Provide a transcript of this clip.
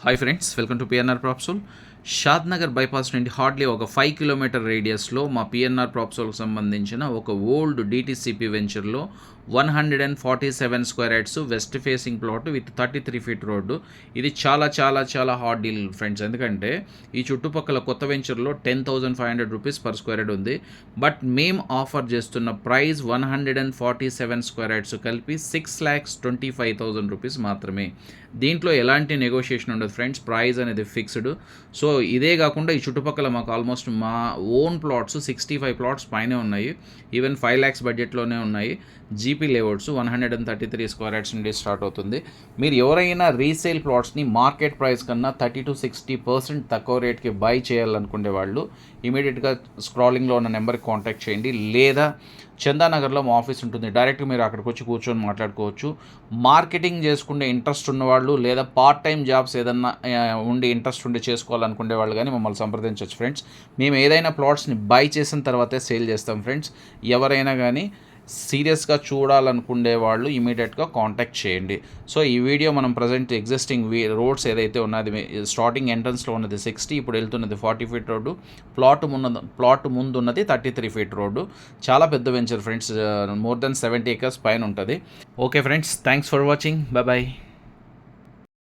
Hi friends, welcome to PNR Propsol. Shadnagar bypass నుండి hardly ఒక 5 kilometre రేడియస్లో మా పిఎన్ఆర్ ప్రాప్సోల్కి సంబంధించిన ఒక ఓల్డ్ డిటీసీపీ వెంచర్లో 147 square yards west facing plot with 33 feet road. ఇది చాలా చాలా చాలా హాట్ డీల్ ఫ్రెండ్స్, ఎందుకంటే ఈ చుట్టుపక్కల కొత్త వెంచర్లో 10,500 రూపీస్ పర్ స్క్వేర్ యార్డ్ ఉంది. బట్ మేము ఆఫర్ చేస్తున్న ప్రైస్ 147 స్క్వేర్ యార్డ్స్ కలిపి 6,25,000 రూపీస్ మాత్రమే. దీంట్లో ఎలాంటి నెగోషియేషన్ ఉండదు ఫ్రెండ్స్, ప్రైస్ అనేది ఫిక్స్డ్. సో ఇదే కాకుండా ఈ చుట్టుపక్కల మాకు ఆల్మోస్ట్ మా ఓన్ ప్లాట్స్ 65 ప్లాట్స్ పైనే ఉన్నాయి. ఈవెన్ 5 lakhs బడ్జెట్లోనే ఉన్నాయి. జీపీ లేఅవుట్స్ 133 స్క్వేర్ యార్డ్స్ నుండి స్టార్ట్ అవుతుంది. మీరు ఎవరైనా రీసేల్ ప్లాట్స్ని మార్కెట్ ప్రైస్ కన్నా 30-60% తక్కువ రేట్కి బై చేయాలనుకునే వాళ్ళు ఇమీడియట్గా స్క్రాలింగ్లో ఉన్న నెంబర్కి కాంటాక్ట్ చేయండి, లేదా చందానగర్లో మా ఆఫీస్ ఉంటుంది. డైరెక్ట్ మీరు అక్కడికి వచ్చి కూర్చొని మాట్లాడుకోవచ్చు. మార్కెటింగ్ చేసుకునే ఇంట్రెస్ట్ ఉన్నవాళ్ళు, లేదా పార్ట్ టైం జాబ్స్ ఏదన్నా ఉండి ఇంట్రెస్ట్ ఉండి చేసుకోవాలనుకునే వాళ్ళు కానీ మమ్మల్ని సంప్రదించవచ్చు ఫ్రెండ్స్. మేము ఏదైనా ప్లాట్స్ని బై చేసిన తర్వాతే సేల్ చేస్తాం ఫ్రెండ్స్. ఎవరైనా కానీ సీరియస్గా చూడాలనుకునే వాళ్ళు ఇమీడియట్గా కాంటాక్ట్ చేయండి. సో ఈ వీడియో మనం ప్రజెంట్ ఎగ్జిస్టింగ్ రోడ్స్ ఏదైతే ఉన్నది, స్టార్టింగ్ ఎంట్రన్స్లో ఉన్నది 60, ఇప్పుడు వెళ్తున్నది 40 ఫీట్ రోడ్డు. ప్లాట్ ముందు ఉన్నది 33 ఫీట్ రోడ్డు. చాలా పెద్ద venture friends, more than 70 acres పైన ఉంటుంది. Okay friends, thanks for watching. Bye.